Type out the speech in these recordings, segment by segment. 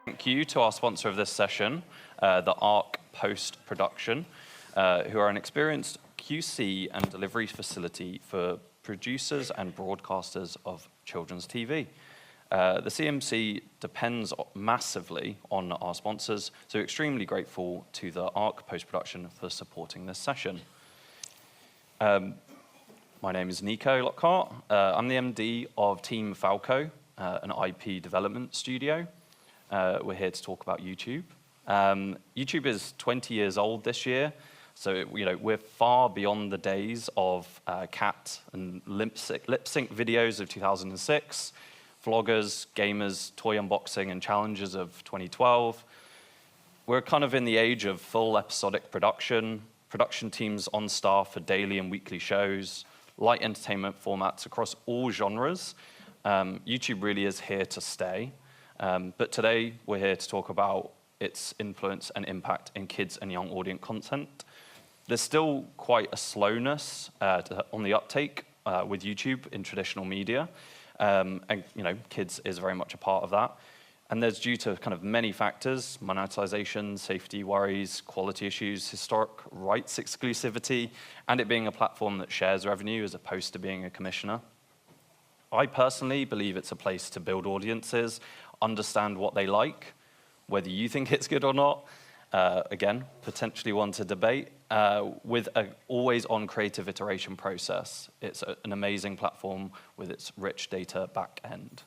Thank you to our sponsor of this session, the ARC Post-Production, who are an experienced QC and delivery facility for producers and broadcasters of children's TV. The CMC depends massively on our sponsors, so extremely grateful to the ARC Post-Production for supporting this session. My name is Nico Lockhart. I'm the MD of Team Falco, an IP development studio. We're here to talk about YouTube. YouTube is 20 years old this year, so we're far beyond the days of cat and lip sync videos of 2006, vloggers, gamers, toy unboxing and challenges of 2012. We're kind of in the age of full episodic production teams on staff for daily and weekly shows, light entertainment formats across all genres. YouTube really is here to stay. But today, we're here to talk about its influence and impact in kids and young audience content. There's still quite a slowness on the uptake with YouTube in traditional media. And kids is very much a part of that. And there's due to kind of many factors: monetization, safety worries, quality issues, historic rights exclusivity, and it being a platform that shares revenue as opposed to being a commissioner. I personally believe it's a place to build audiences, understand what they like, whether you think it's good or not. Again, potentially one to debate, with an always-on creative iteration process. It's an amazing platform with its rich data back end.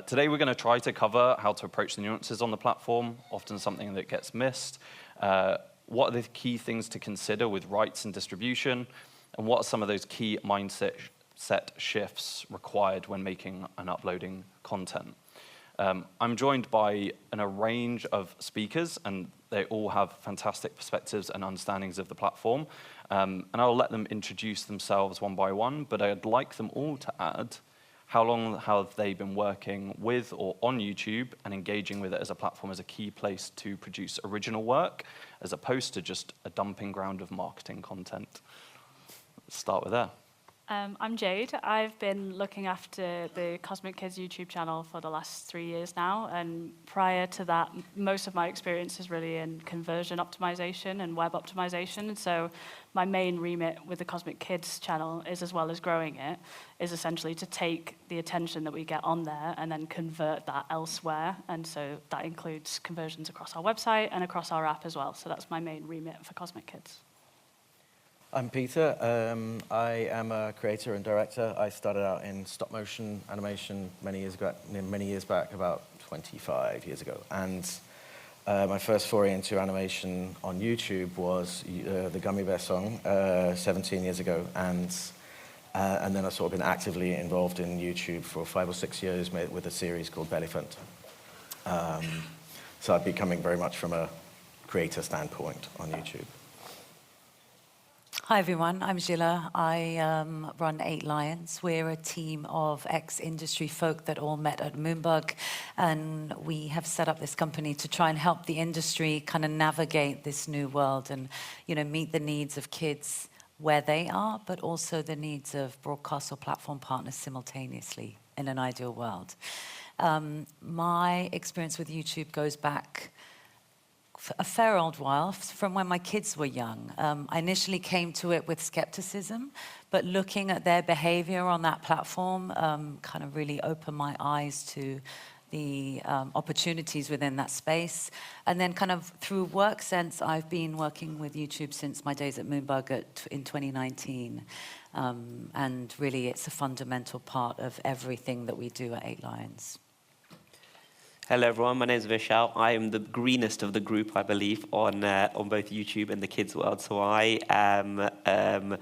Today, we're going to try to cover how to approach the nuances on the platform, often something that gets missed. What are the key things to consider with rights and distribution? And what are some of those key mindset shifts required when making and uploading content? I'm joined by a range of speakers, and they all have fantastic perspectives and understandings of the platform. And I'll let them introduce themselves one by one, but I'd like them all to add how long have they been working with or on YouTube and engaging with it as a platform as a key place to produce original work, as opposed to just a dumping ground of marketing content. Let's start with there. I'm Jade. I've been looking after the Cosmic Kids YouTube channel for the last 3 years now, and prior to that, most of my experience is really in conversion optimization and web optimization. And so my main remit with the Cosmic Kids channel is, as well as growing it, is essentially to take the attention that we get on there and then convert that elsewhere. And so that includes conversions across our website and across our app as well. So that's my main remit for Cosmic Kids. I'm Peter. I am a creator and director. I started out in stop motion animation many years back, about 25 years ago. And my first foray into animation on YouTube was the Gummy Bear song 17 years ago. And then I've sort of been actively involved in YouTube for 5 or 6 years with a series called Bellyphant. So I'd be coming very much from a creator standpoint on YouTube. Hi everyone, I'm Gila. I run 8 Lions. We're a team of ex-industry folk that all met at Moonbug, and we have set up this company to try and help the industry kind of navigate this new world and meet the needs of kids where they are, but also the needs of broadcast or platform partners simultaneously in an ideal world. My experience with YouTube goes back a fair old while, from when my kids were young. I initially came to it with skepticism, but looking at their behavior on that platform kind of really opened my eyes to the opportunities within that space. And then kind of through work sense, I've been working with YouTube since my days at Moonbug in 2019. And really, it's a fundamental part of everything that we do at 8 Lions. Hello everyone, my name is Vishal. I am the greenest of the group, I believe, on both YouTube and the kids world. So I have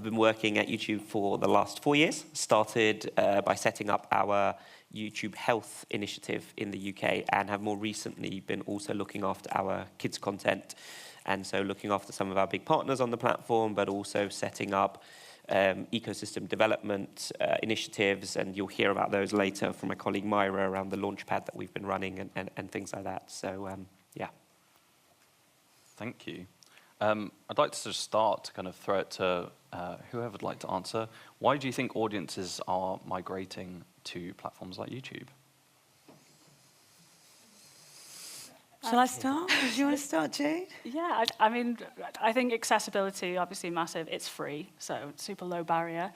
been working at YouTube for the last 4 years. Started by setting up our YouTube Health initiative in the UK, and have more recently been also looking after our kids content. And so looking after some of our big partners on the platform, but also setting up ecosystem development initiatives, and you'll hear about those later from my colleague Myra around the launchpad that we've been running and things like that. So, yeah. Thank you. I'd like to just start to kind of throw it to whoever would like to answer. Why do you think audiences are migrating to platforms like YouTube? Shall I start? Do you want to start, Jade? Yeah, I mean, I think accessibility, obviously massive. It's free, so it's super low barrier.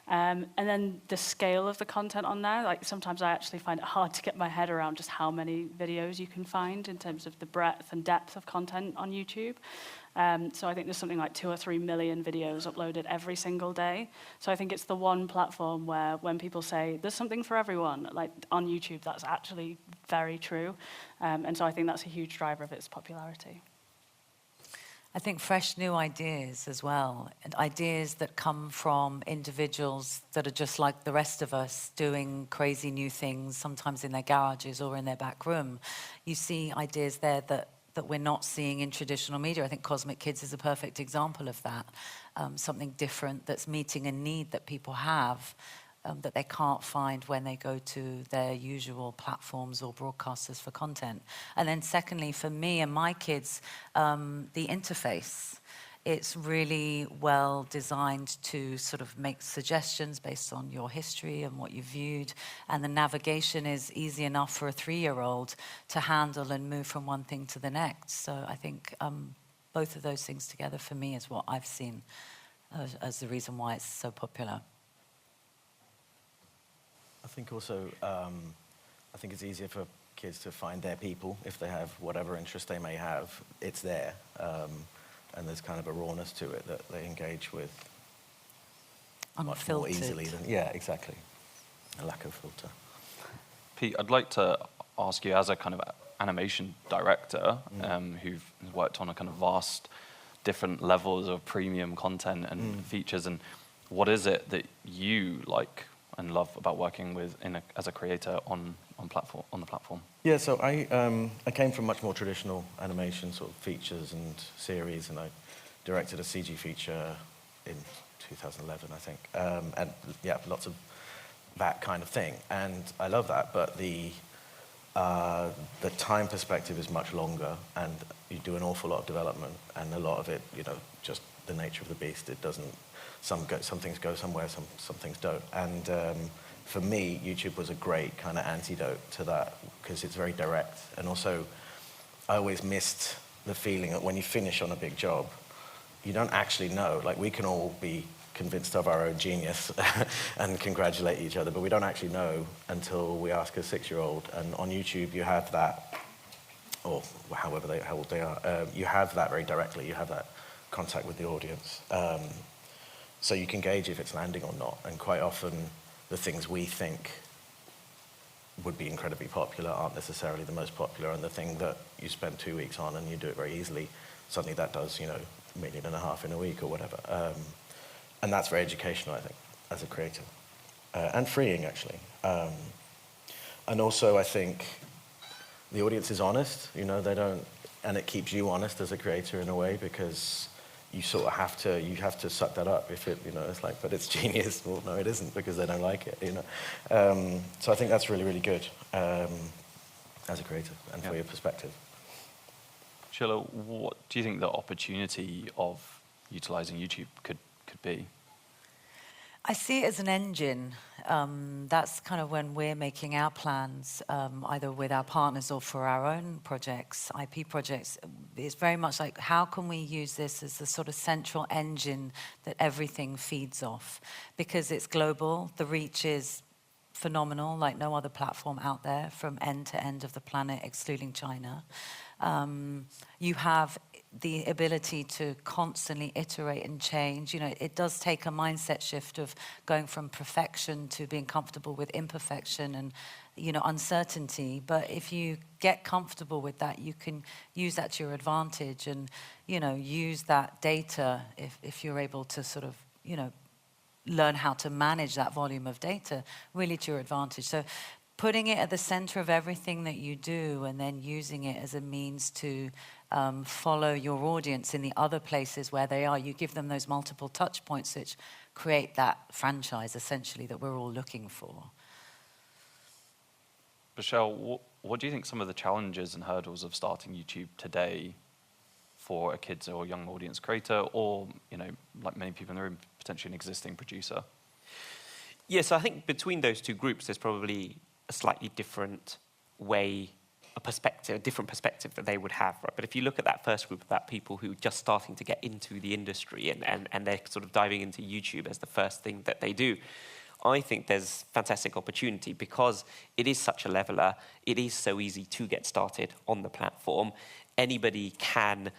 And then the scale of the content on there, like sometimes I actually find it hard to get my head around just how many videos you can find in terms of the breadth and depth of content on YouTube. So I think there's something like 2 or 3 million videos uploaded every single day. So I think it's the one platform where when people say there's something for everyone, like on YouTube, that's actually very true. And so I think that's a huge driver of its popularity. I think fresh new ideas as well, and ideas that come from individuals that are just like the rest of us, doing crazy new things, sometimes in their garages or in their back room. You see ideas there that we're not seeing in traditional media. I think Cosmic Kids is a perfect example of that. Something different that's meeting a need that people have that they can't find when they go to their usual platforms or broadcasters for content. And then secondly, for me and my kids, the interface. It's really well designed to sort of make suggestions based on your history and what you viewed. And the navigation is easy enough for a 3-year-old to handle and move from one thing to the next. So I think both of those things together for me is what I've seen as the reason why it's so popular. I think also, I think it's easier for kids to find their people if they have whatever interest they may have. It's there. And there's kind of a rawness to it that they engage with much more easily than... Yeah, exactly. A lack of filter. Pete, I'd like to ask you, as a kind of animation director who's worked on a kind of vast different levels of premium content and features, and what is it that you like and love about working with as a creator on the platform? Yeah, so I came from much more traditional animation sort of features and series, and I directed a CG feature in 2011, I think, and yeah, lots of that kind of thing, and I love that. But the time perspective is much longer, and you do an awful lot of development, and a lot of it, just the nature of the beast. It doesn't. Some things go somewhere, some things don't, and. For me, YouTube was a great kind of antidote to that because it's very direct. And also, I always missed the feeling that when you finish on a big job, you don't actually know. Like, we can all be convinced of our own genius and congratulate each other, but we don't actually know until we ask a 6-year-old. And on YouTube, you have that, or how old they are, you have that very directly. You have that contact with the audience. So you can gauge if it's landing or not. And quite often, the things we think would be incredibly popular aren't necessarily the most popular, and the thing that you spend 2 weeks on and you do it very easily, suddenly that does, 1.5 million in a week or whatever. And that's very educational, I think, as a creator. And freeing, actually. And also, I think the audience is honest, they don't, and it keeps you honest as a creator in a way, because you sort of have to suck that up if it, it's like, but it's genius. Well, no, it isn't, because they don't like it, So I think that's really, really good as a creator and for your perspective. Sheila, what do you think the opportunity of utilising YouTube could be? I see it as an engine. That's kind of when we're making our plans, either with our partners or for our own projects, IP projects. It's very much like, how can we use this as the sort of central engine that everything feeds off? Because it's global, the reach is phenomenal, like no other platform out there, from end to end of the planet, excluding China. You have the ability to constantly iterate and change. It does take a mindset shift of going from perfection to being comfortable with imperfection and, uncertainty. But if you get comfortable with that, you can use that to your advantage and, use that data if you're able to sort of, learn how to manage that volume of data really to your advantage. So putting it at the center of everything that you do and then using it as a means to follow your audience in the other places where they are. You give them those multiple touch points which create that franchise, essentially, that we're all looking for. Michelle, what do you think some of the challenges and hurdles of starting YouTube today for a kids or young audience creator, or, like many people in the room, potentially an existing producer? Yes, I think between those two groups, there's probably a slightly different way a perspective, a different perspective that they would have, right? But if you look at that first group about people who are just starting to get into the industry and they're sort of diving into YouTube as the first thing that they do, I think there's fantastic opportunity because it is such a leveler. It is so easy to get started on the platform. Anybody can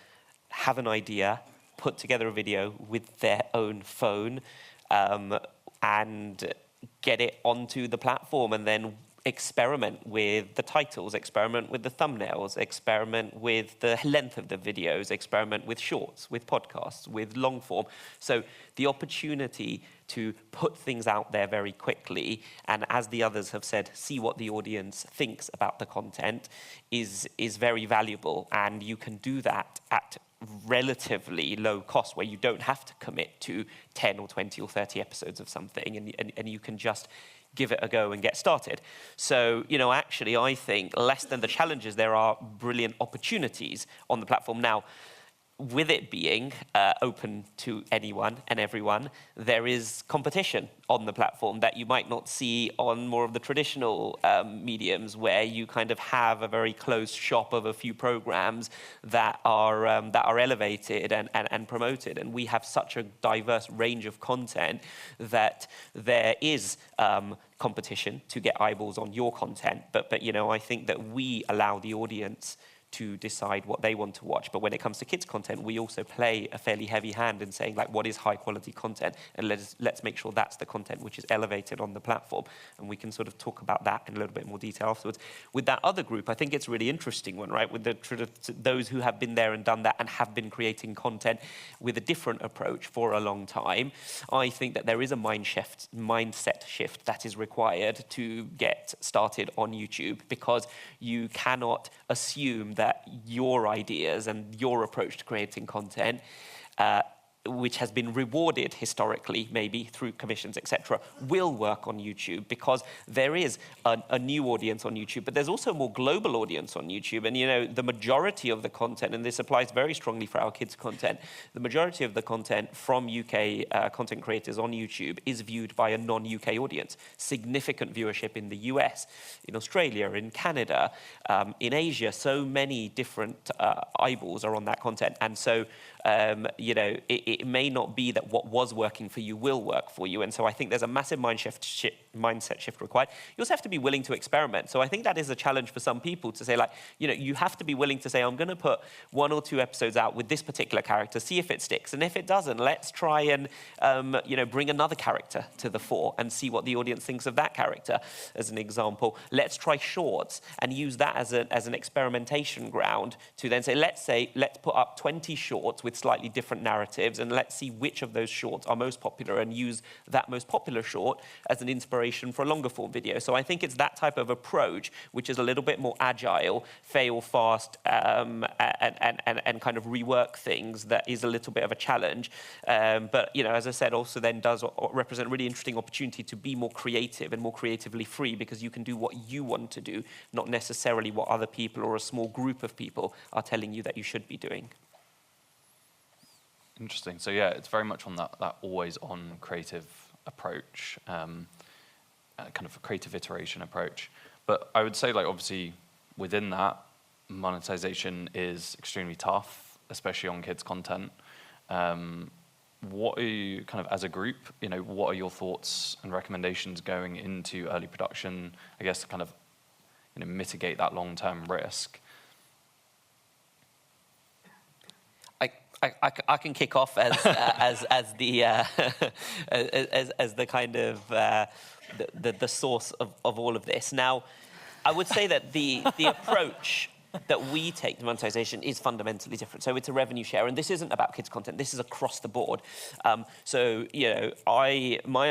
have an idea, put together a video with their own phone, and get it onto the platform, and then experiment with the titles, experiment with the thumbnails, experiment with the length of the videos, experiment with shorts, with podcasts, with long form. So the opportunity to put things out there very quickly, and as the others have said, see what the audience thinks about the content is very valuable. And you can do that at relatively low cost, where you don't have to commit to 10 or 20 or 30 episodes of something, and you can just give it a go and get started. So, actually, I think less than the challenges, there are brilliant opportunities on the platform. Now, with it being open to anyone and everyone, there is competition on the platform that you might not see on more of the traditional mediums, where you kind of have a very closed shop of a few programs that are elevated and promoted. And we have such a diverse range of content that there is competition to get eyeballs on your content. But I think that we allow the audience to decide what they want to watch. But when it comes to kids content, we also play a fairly heavy hand in saying, like, what is high quality content, and let's make sure that's the content which is elevated on the platform. And we can sort of talk about that in a little bit more detail afterwards. With that other group, I think it's a really interesting one, right? With those who have been there and done that and have been creating content with a different approach for a long time. I think that there is a mindset shift that is required to get started on YouTube, because you cannot assume that your ideas and your approach to creating content, which has been rewarded historically, maybe through commissions, etc., will work on YouTube, because there is a new audience on YouTube, but there's also a more global audience on YouTube. And, the majority of the content, and this applies very strongly for our kids' content, the majority of the content from UK content creators on YouTube is viewed by a non-UK audience. Significant viewership in the US, in Australia, in Canada, in Asia. So many different eyeballs are on that content. And so, it may not be that what was working for you will work for you. And so I think there's a massive mindset shift required. You also have to be willing to experiment. So I think that is a challenge for some people to say, like, you have to be willing to say, I'm going to put 1 or 2 episodes out with this particular character, see if it sticks. And if it doesn't, let's try and, bring another character to the fore and see what the audience thinks of that character, as an example. Let's try shorts and use that as an experimentation ground to then say, let's put up 20 shorts with slightly different narratives, and let's see which of those shorts are most popular, and use that most popular short as an inspiration for a longer form video. So I think it's that type of approach, which is a little bit more agile, fail fast, and kind of rework things, that is a little bit of a challenge. But, as I said, also then does represent a really interesting opportunity to be more creative and more creatively free, because you can do what you want to do, not necessarily what other people or a small group of people are telling you that you should be doing. Interesting. So yeah, it's very much on that always-on creative approach, kind of a creative iteration approach. But I would say, like, obviously within that, monetization is extremely tough, especially on kids' content. What are you, kind of as a group, what are your thoughts and recommendations going into early production, I guess, to kind of mitigate that long-term risk? I can kick off as the kind of the source of all of this. Now, I would say that the approach that we take to monetization is fundamentally different. So it's a revenue share, and this isn't about kids' content. This is across the board. My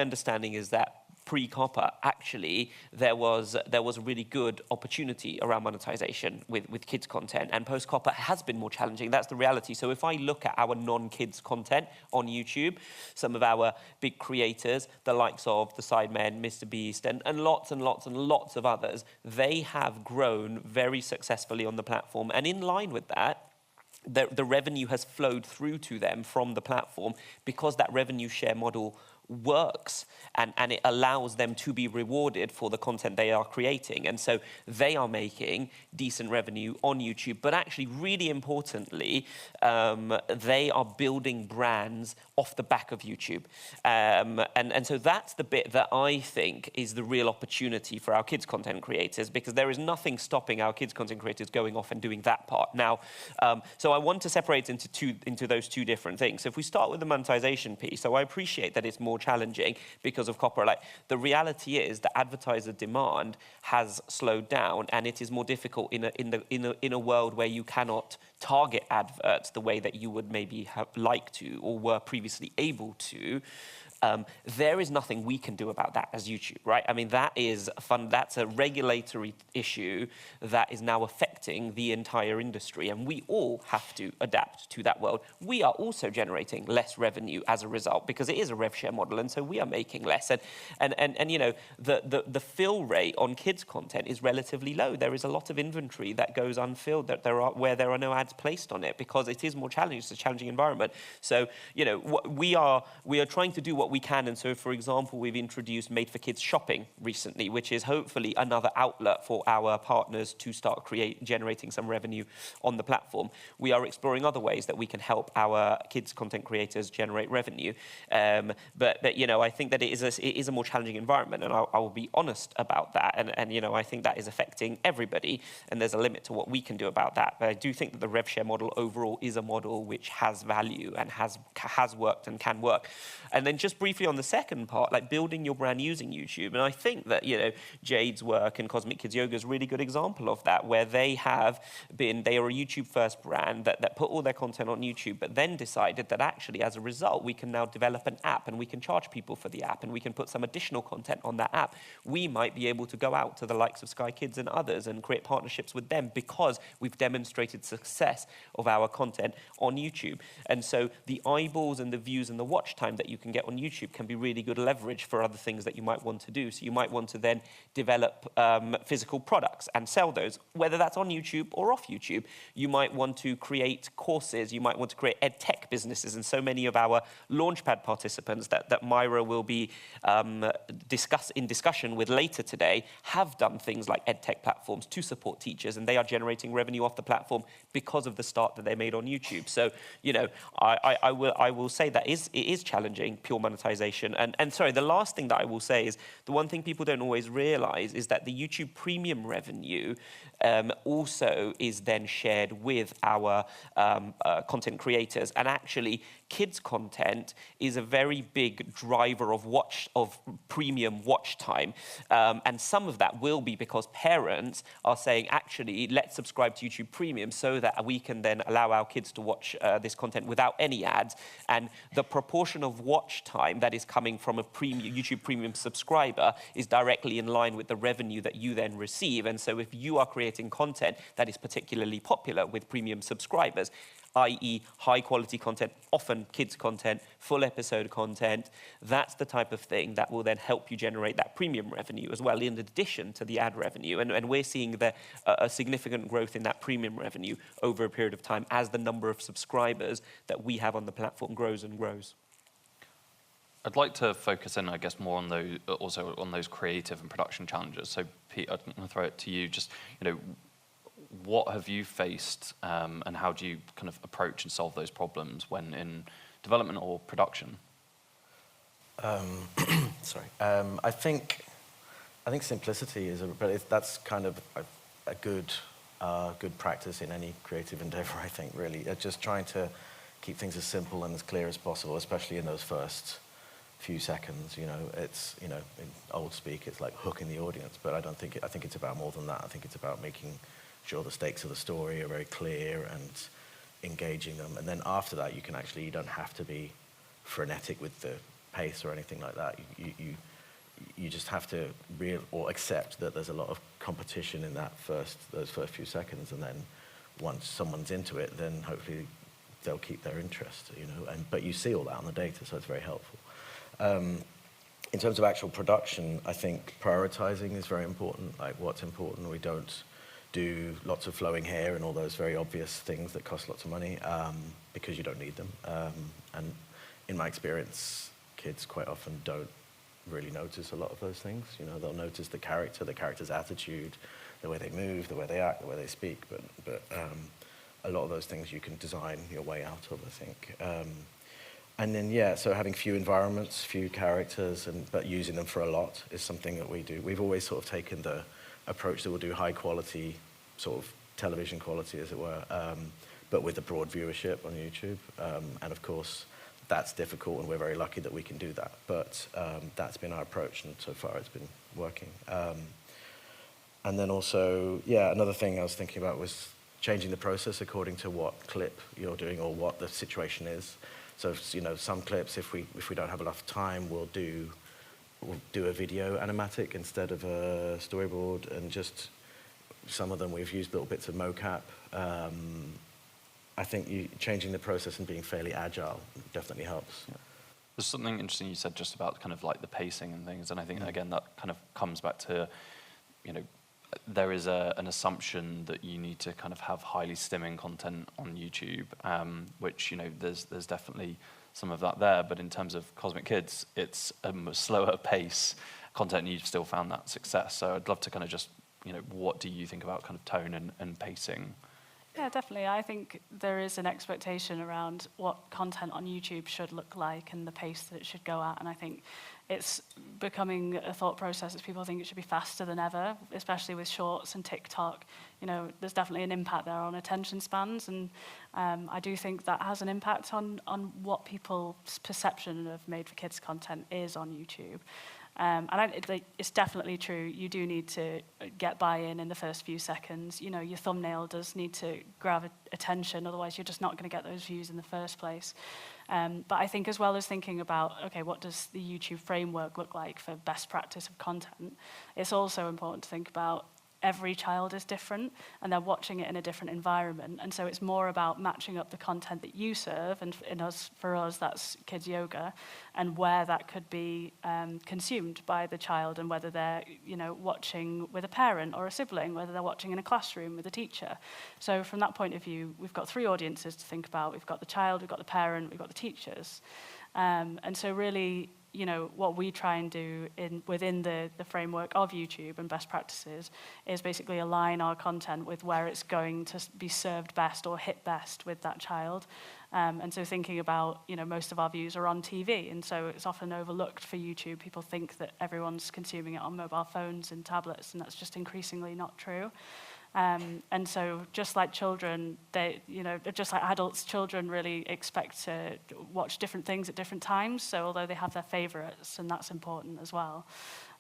understanding is that pre-copper, actually, there was a really good opportunity around monetization with kids' content, and post-copper has been more challenging. That's the reality. So if I look at our non-kids content on YouTube, some of our big creators, the likes of The Sidemen, Mr. Beast, and lots and lots and lots of others, they have grown very successfully on the platform. And in line with that, the revenue has flowed through to them from the platform, because that revenue share model works, and it allows them to be rewarded for the content they are creating. And so they are making decent revenue on YouTube, but actually, really importantly, they are building brands off the back of YouTube. And so that's the bit that I think is the real opportunity for our kids content creators, because there is nothing stopping our kids content creators going off and doing that part. Now, so I want to separate into those two different things. So if we start with the monetization piece, so I appreciate that it's more challenging because of copyright. The reality is that advertiser demand has slowed down, and it is more difficult in a world where you cannot target adverts the way that you would maybe have liked to or were previously able to. There is nothing we can do about that as YouTube, right? I mean, that's a regulatory issue that is now affecting the entire industry, and we all have to adapt to that world. We are also generating less revenue as a result, because it is a rev share model, and so we are making less. And you know, the fill rate on kids content is relatively low. There is a lot of inventory that goes unfilled where there are no ads placed on it, because it is more challenging. It's a challenging environment. So, you know, we are trying to do what we can. And so, for example, we've introduced Made for Kids shopping recently, which is hopefully another outlet for our partners to start generating some revenue on the platform. We are exploring other ways that we can help our kids content creators generate revenue. But you know, I think that it is a more challenging environment, and I will be honest about that. And you know, I think that is affecting everybody, and there's a limit to what we can do about that. But I do think that the rev share model overall is a model which has value and has worked and can work. And then just briefly on the second part, like building your brand using YouTube. And I think that, you know, Jade's work and Cosmic Kids Yoga is a really good example of that, where they are a YouTube first brand that put all their content on YouTube, but then decided that actually, as a result, we can now develop an app, and we can charge people for the app, and we can put some additional content on that app. We might be able to go out to the likes of Sky Kids and others and create partnerships with them, because we've demonstrated success of our content on YouTube. And so the eyeballs and the views and the watch time that you can get on YouTube can be really good leverage for other things that you might want to do. So you might want to then develop physical products and sell those, whether that's on YouTube or off YouTube. You might want to create courses. You might want to create ed tech businesses. And so many of our Launchpad participants that Myra will be in discussion with later today have done things like ed tech platforms to support teachers, and they are generating revenue off the platform because of the start that they made on YouTube. So, you know, I will say that it is challenging, pure monetization. And sorry, the last thing that I will say is the one thing people don't always realize is that the YouTube premium revenue also is then shared with our content creators. And actually, kids content is a very big driver of premium watch time. And some of that will be because parents are saying, actually, let's subscribe to YouTube Premium so that we can then allow our kids to watch this content without any ads. And the proportion of watch time that is coming from a YouTube Premium subscriber is directly in line with the revenue that you then receive. And so if you are creating content that is particularly popular with premium subscribers, i.e. high quality content, often kids content, full episode content, that's the type of thing that will then help you generate that premium revenue as well, in addition to the ad revenue. And we're seeing a significant growth in that premium revenue over a period of time as the number of subscribers that we have on the platform grows and grows. I'd like to focus in, I guess, more on those creative and production challenges. So Pete, I'm going to throw it to you. Just, you know, what have you faced, and how do you kind of approach and solve those problems when in development or production? I think simplicity is, that's kind of a good practice in any creative endeavor. I think really, just trying to keep things as simple and as clear as possible, especially in those first few seconds. You know, it's, you know, in old speak, it's like hooking the audience. But I think it's about more than that. I think it's about making sure the stakes of the story are very clear and engaging them. And then after that, you don't have to be frenetic with the pace or anything like that. You just have to accept that there's a lot of competition in those first few seconds, and then once someone's into it, then hopefully they'll keep their interest. You know, but you see all that on the data, so it's very helpful. In terms of actual production, I think prioritizing is very important. Like, what's important? We don't do lots of flowing hair and all those very obvious things that cost lots of money, because you don't need them. And in my experience, kids quite often don't really notice a lot of those things. You know, they'll notice the character's attitude, the way they move, the way they act, the way they speak, but a lot of those things you can design your way out of, I think. And then, yeah, so having few environments, few characters, but using them for a lot is something that we do. We've always sort of taken the approach that we'll do high quality, sort of television quality, as it were, but with a broad viewership on YouTube. And of course, that's difficult, and we're very lucky that we can do that. But that's been our approach, and so far it's been working. And then also, yeah, another thing I was thinking about was changing the process according to what clip you're doing or what the situation is. So, you know, some clips, if we don't have enough time, we'll do a video animatic instead of a storyboard, and just some of them we've used little bits of mocap. I think changing the process and being fairly agile definitely helps. Yeah. There's something interesting you said just about kind of like the pacing and things, and I think again that kind of comes back to, you know, there is an assumption that you need to kind of have highly stimming content on YouTube, which, you know, there's definitely some of that there, but in terms of Cosmic Kids, it's a slower pace content, and you've still found that success. So I'd love to kind of just, you know, what do you think about kind of tone and pacing? Yeah, definitely. I think there is an expectation around what content on YouTube should look like and the pace that it should go at, and I think it's becoming a thought process as people think it should be faster than ever, especially with Shorts and TikTok. You know, there's definitely an impact there on attention spans, and I do think that has an impact on what people's perception of made-for-kids content is on YouTube. And it's definitely true. You do need to get buy-in in the first few seconds. You know, your thumbnail does need to grab attention, otherwise you're just not going to get those views in the first place. But I think as well as thinking about, okay, what does the YouTube framework look like for best practice of content, it's also important to think about every child is different and they're watching it in a different environment. And so it's more about matching up the content that you serve, and for us that's kids yoga, and where that could be consumed by the child, and whether they're, you know, watching with a parent or a sibling, whether they're watching in a classroom with a teacher. So from that point of view, we've got three audiences to think about. We've got the child, we've got the parent, we've got the teachers. And so really, you know, what we try and do within the framework of YouTube and best practices is basically align our content with where it's going to be served best or hit best with that child. And so thinking about, you know, most of our views are on TV, and so it's often overlooked for YouTube. People think that everyone's consuming it on mobile phones and tablets, and that's just increasingly not true. And so just like children, just like adults, children really expect to watch different things at different times. So although they have their favorites, and that's important as well,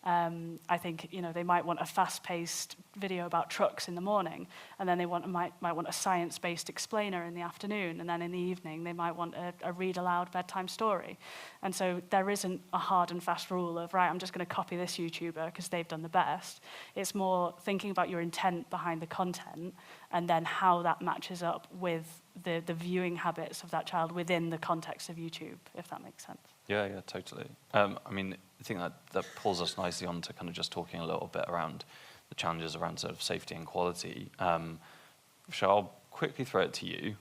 I think, you know, they might want a fast-paced video about trucks in the morning, and then they might want a science-based explainer in the afternoon, and then in the evening they might want a read-aloud bedtime story. And so there isn't a hard and fast rule of, right, I'm just going to copy this YouTuber because they've done the best. It's more thinking about your intent behind the content, and then how that matches up with the viewing habits of that child within the context of YouTube, if that makes sense. Yeah, totally. I mean, I think that pulls us nicely on to kind of just talking a little bit around the challenges around sort of safety and quality. So I'll quickly throw it to you.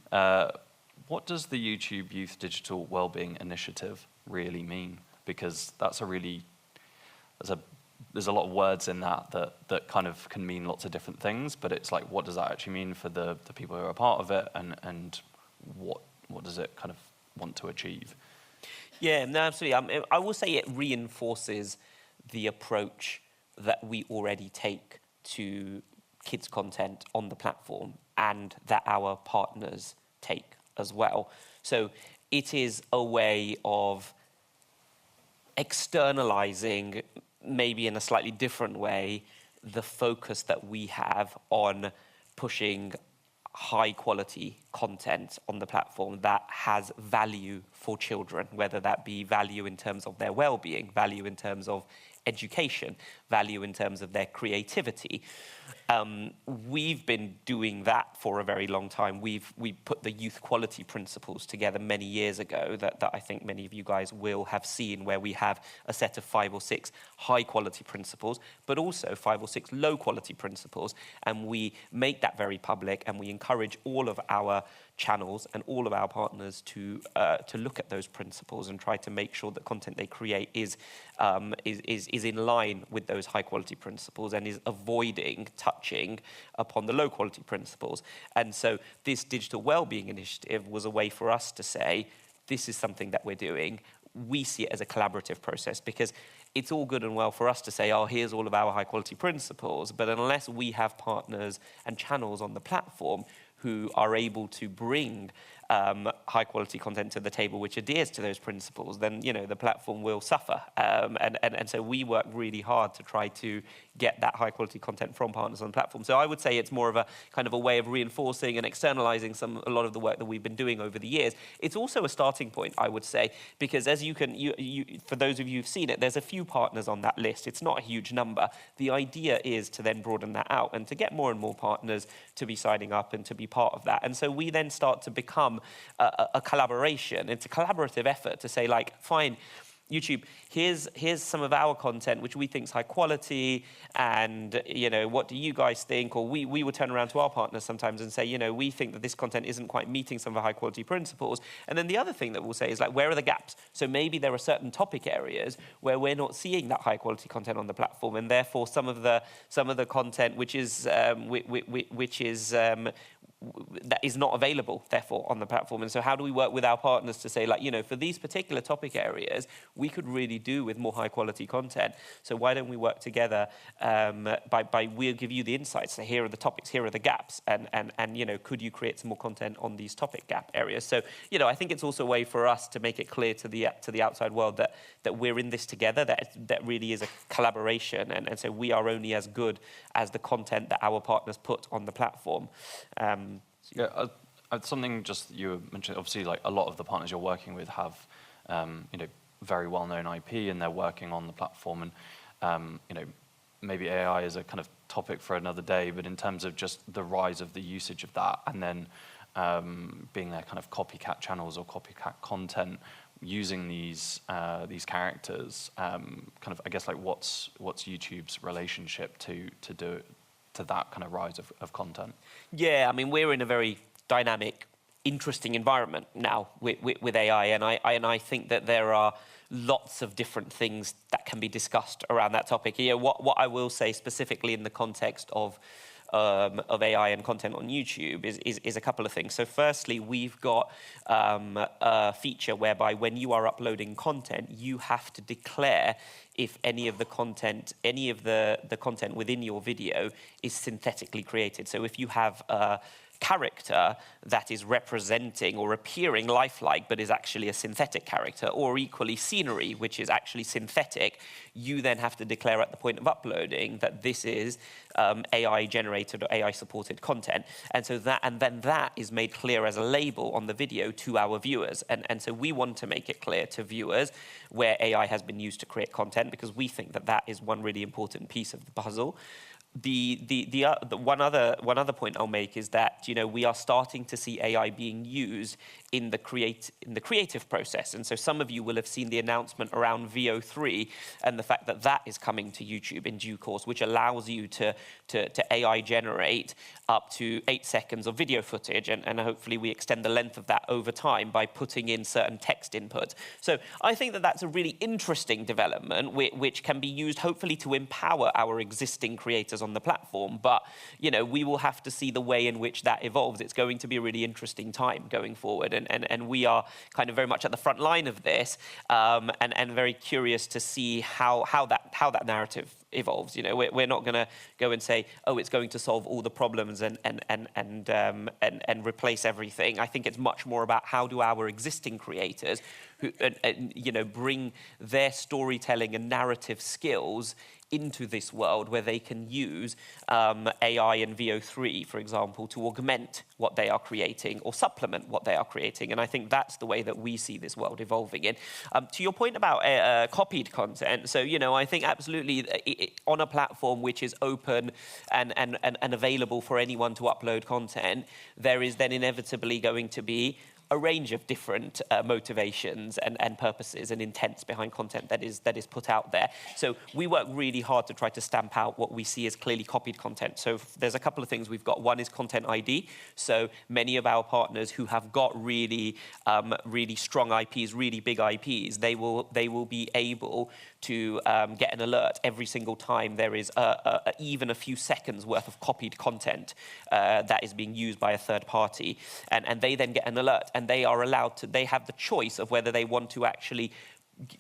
What does the YouTube Youth Digital Wellbeing Initiative really mean? Because that's there's a lot of words in that kind of can mean lots of different things, but it's like, what does that actually mean for the people who are a part of it, and what does it kind of want to achieve? Yeah, no, absolutely. I will say it reinforces the approach that we already take to kids' content on the platform, and that our partners take as well. So it is a way of externalizing, maybe in a slightly different way, the focus that we have on pushing high quality content on the platform that has value for children, whether that be value in terms of their well-being, value in terms of education, value in terms of their creativity. We've been doing that for a very long time. We put the youth quality principles together many years ago that I think many of you guys will have seen, where we have a set of 5 or 6 high quality principles, but also 5 or 6 low quality principles. And we make that very public, and we encourage all of our channels and all of our partners to look at those principles and try to make sure that content they create is in line with those high quality principles and is avoiding touching upon the low quality principles. And so this digital wellbeing initiative was a way for us to say, this is something that we're doing. We see it as a collaborative process, because it's all good and well for us to say, oh, here's all of our high quality principles, but unless we have partners and channels on the platform who are able to bring high quality content to the table which adheres to those principles, then the platform will suffer. And so we work really hard to try to get that high quality content from partners on the platform. So I would say it's more of a kind of a way of reinforcing and externalizing a lot of the work that we've been doing over the years. It's also a starting point, I would say, because as you for those of you who've seen it, there's a few partners on that list. It's not a huge number. The idea is to then broaden that out and to get more and more partners to be signing up and to be part of that. And so we then start to become a collaboration. It's a collaborative effort to say, like, fine, YouTube, here's some of our content which we think is high quality, and what do you guys think? Or we would turn around to our partners sometimes and say, we think that this content isn't quite meeting some of the high quality principles. And then the other thing that we'll say is, like, where are the gaps? So maybe there are certain topic areas where we're not seeing that high quality content on the platform, and therefore some of the content which is that is not available, therefore, on the platform. And so how do we work with our partners to say, like, for these particular topic areas, we could really do with more high quality content. So why don't we work together we'll give you the insights. So here are the topics, here are the gaps, and could you create some more content on these topic gap areas? So, I think it's also a way for us to make it clear to the outside world that we're in this together, that really is a collaboration. And so we are only as good as the content that our partners put on the platform. Yeah, something just you mentioned, obviously, like, a lot of the partners you're working with have, very well-known IP, and they're working on the platform. And, maybe AI is a kind of topic for another day, but in terms of just the rise of the usage of that, and then being their kind of copycat channels or copycat content, using these characters, kind of, I guess, like, what's YouTube's relationship to that kind of rise of content? Yeah, I mean, we're in a very dynamic, interesting environment now with AI, and I think that there are lots of different things that can be discussed around that topic. What I will say specifically in the context of AI and content on YouTube is a couple of things. So firstly, we've got a feature whereby when you are uploading content, you have to declare if any of the content within your video is synthetically created. So if you have a character that is representing or appearing lifelike but is actually a synthetic character, or equally scenery which is actually synthetic, you then have to declare at the point of uploading that this is AI generated or AI supported content. And then that is made clear as a label on the video to our viewers. And so we want to make it clear to viewers where AI has been used to create content, because we think that is one really important piece of the puzzle. The one other point I'll make is that we are starting to see AI being used in the creative process, and so some of you will have seen the announcement around VO3 and the fact that is coming to YouTube in due course, which allows you to AI generate up to 8 seconds of video footage, and hopefully we extend the length of that over time by putting in certain text input. So I think that's a really interesting development which can be used hopefully to empower our existing creators on the platform, but we will have to see the way in which that evolves. It's going to be a really interesting time going forward, and we are kind of very much at the front line of this, and very curious to see how that narrative evolves. We're not going to go and say, oh, it's going to solve all the problems and replace everything. I think it's much more about how do our existing creators who bring their storytelling and narrative skills into this world where they can use AI and VO3, for example, to augment what they are creating or supplement what they are creating. And I think that's the way that we see this world evolving in. To your point about copied content, so, I think absolutely on a platform which is open and available for anyone to upload content, there is then inevitably going to be a range of different motivations and purposes and intents behind content that is put out there. So we work really hard to try to stamp out what we see as clearly copied content. So there's a couple of things we've got. One is content ID. So many of our partners who have got really strong IPs, really big IPs, they will be able to get an alert every single time there is even a few seconds worth of copied content that is being used by a third party. And they then get an alert, and they are allowed to, they have the choice of whether they want to actually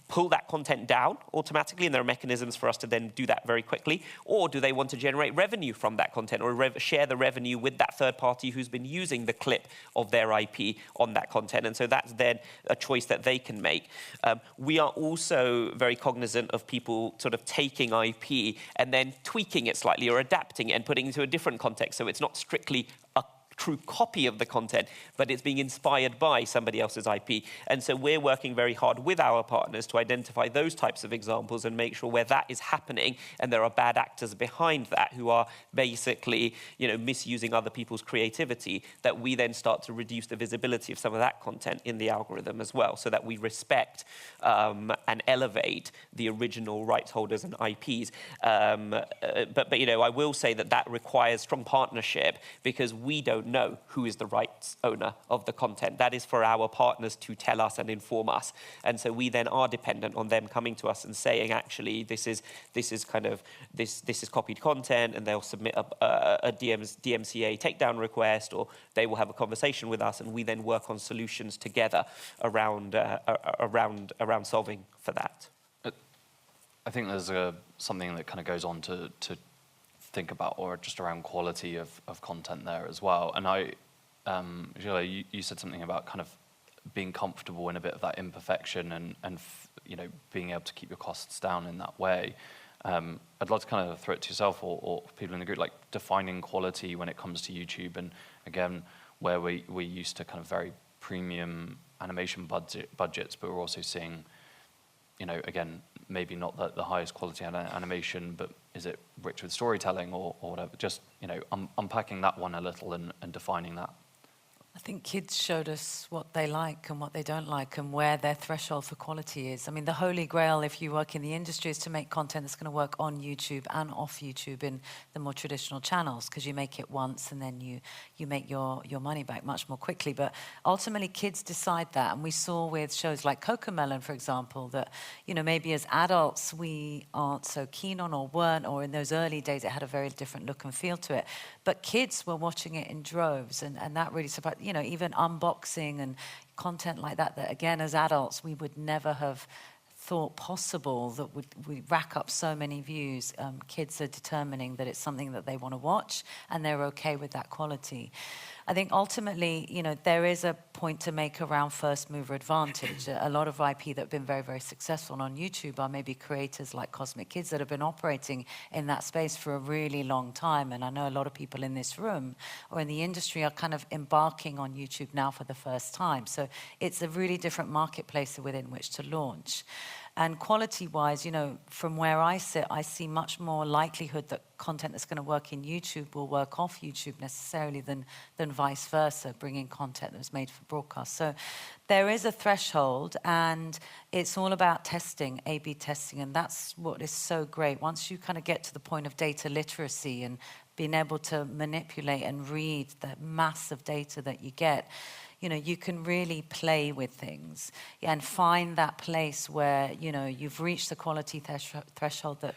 pull that content down automatically, and there are mechanisms for us to then do that very quickly, or do they want to generate revenue from that content or share the revenue with that third party who's been using the clip of their IP on that content. And so that's then a choice that they can make. We are also very cognizant of people sort of taking IP and then tweaking it slightly or adapting it and putting it into a different context, so it's not strictly a true copy of the content, but it's being inspired by somebody else's IP. And so we're working very hard with our partners to identify those types of examples and make sure where that is happening and there are bad actors behind that who are basically, misusing other people's creativity, that we then start to reduce the visibility of some of that content in the algorithm as well, so that we respect and elevate the original rights holders and IPs. But I will say that requires strong partnership, because we don't know who is the rights owner of the content. That is for our partners to tell us and inform us. And so we then are dependent on them coming to us and saying, actually, this is copied content, and they'll submit a DMCA takedown request, or they will have a conversation with us, and we then work on solutions together around solving for that. I think there's something that kind of goes on to think about, or just around quality of content there as well. And you said something about kind of being comfortable in a bit of that imperfection and being able to keep your costs down in that way. I'd love to kind of throw it to yourself or people in the group, like defining quality when it comes to YouTube. And again, where we used to kind of very premium animation budgets, but we're also seeing, again, maybe not the highest quality animation, but is it rich with storytelling or whatever? Just, unpacking that one a little and defining that. I think kids showed us what they like and what they don't like and where their threshold for quality is. I mean, the holy grail, if you work in the industry, is to make content that's going to work on YouTube and off YouTube in the more traditional channels, because you make it once and then you make your money back much more quickly. But ultimately, kids decide that. And we saw with shows like Cocomelon, for example, that, maybe as adults we aren't so keen on or weren't, or in those early days it had a very different look and feel to it. But kids were watching it in droves, and that really surprised. Even unboxing and content like that again, as adults, we would never have thought possible that we rack up so many views. Kids are determining that it's something that they want to watch, and they're okay with that quality. I think ultimately, there is a point to make around first mover advantage. A lot of IP that have been very, very successful on YouTube are maybe creators like Cosmic Kids that have been operating in that space for a really long time. And I know a lot of people in this room or in the industry are kind of embarking on YouTube now for the first time. So it's a really different marketplace within which to launch. And quality-wise, from where I sit, I see much more likelihood that content that's going to work in YouTube will work off YouTube necessarily than vice versa, bringing content that was made for broadcast. So there is a threshold, and it's all about testing, A/B testing, and that's what is so great. Once you kind of get to the point of data literacy and being able to manipulate and read the massive data that you get, you can really play with things and find that place where, you've reached the quality threshold that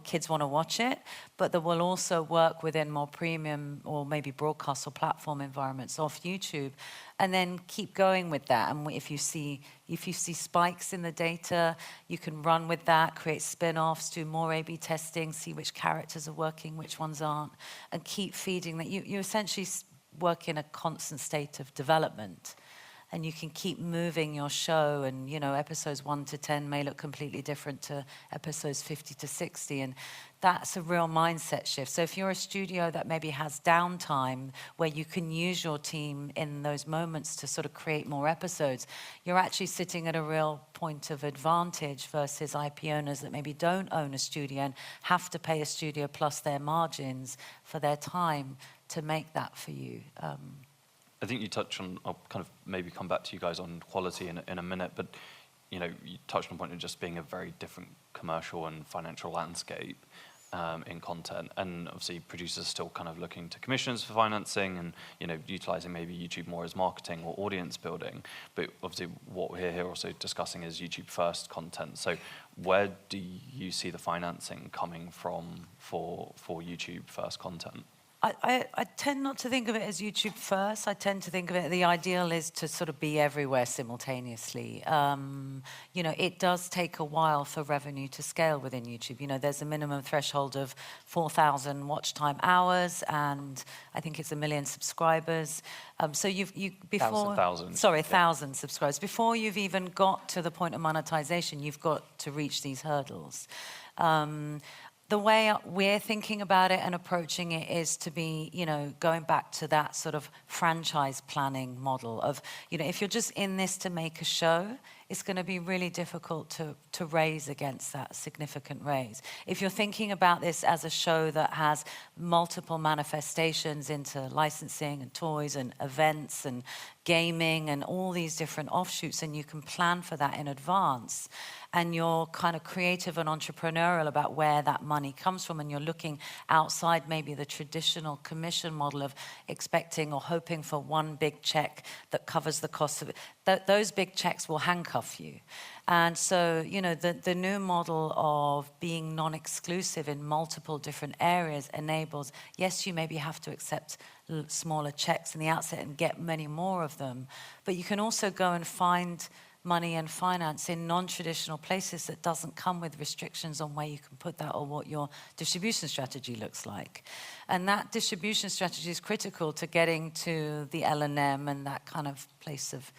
kids want to watch it, but that will also work within more premium or maybe broadcast or platform environments off YouTube, and then keep going with that. And if you see spikes in the data, you can run with that, create spin-offs, do more A/B testing, see which characters are working, which ones aren't, and keep feeding that. You essentially work in a constant state of development. and you can keep moving your show, and episodes 1 to 10 may look completely different to episodes 50 to 60, and that's a real mindset shift. So if you're a studio that maybe has downtime where you can use your team in those moments to sort of create more episodes, you're actually sitting at a real point of advantage versus IP owners that maybe don't own a studio and have to pay a studio plus their margins for their time to make that for you. I think you touched on, I'll kind of maybe come back to you guys on quality in a minute, but you touched on the point of just being a very different commercial and financial landscape in content, and obviously producers are still kind of looking to commissions for financing and utilizing maybe YouTube more as marketing or audience building. But obviously what we're here also discussing is YouTube first content. So where do you see the financing coming from for YouTube first content? I tend not to think of it as YouTube first. I tend to think of it, the ideal is to sort of be everywhere simultaneously. It does take a while for revenue to scale within YouTube. There's a minimum threshold of 4,000 watch time hours, and I think it's 1 million subscribers. So before... Thousand. Sorry, Yeah. 1,000 subscribers. Before you've even got to the point of monetization, you've got to reach these hurdles. The way we're thinking about it and approaching it is to be, going back to that sort of franchise planning model of, if you're just in this to make a show, it's going to be really difficult to raise against that significant raise. If you're thinking about this as a show that has multiple manifestations into licensing and toys and events and gaming and all these different offshoots, and you can plan for that in advance, and you're kind of creative and entrepreneurial about where that money comes from, and you're looking outside maybe the traditional commission model of expecting or hoping for one big check that covers the cost of it, those big checks will handcuff you. And so, the new model of being non-exclusive in multiple different areas enables, yes, you maybe have to accept smaller checks in the outset and get many more of them, but you can also go and find money and finance in non-traditional places that doesn't come with restrictions on where you can put that or what your distribution strategy looks like. And that distribution strategy is critical to getting to the L&M and that kind of place of,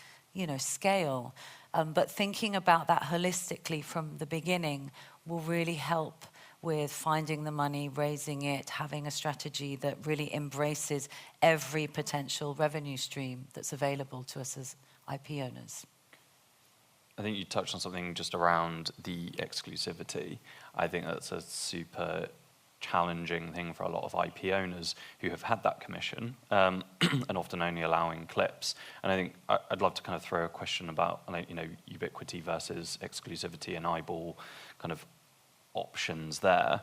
scale. But thinking about that holistically from the beginning will really help with finding the money, raising it, having a strategy that really embraces every potential revenue stream that's available to us as IP owners. I think you touched on something just around the exclusivity. I think that's a super challenging thing for a lot of IP owners who have had that commission and often only allowing clips. And I think I'd love to kind of throw a question about ubiquity versus exclusivity and eyeball kind of options there.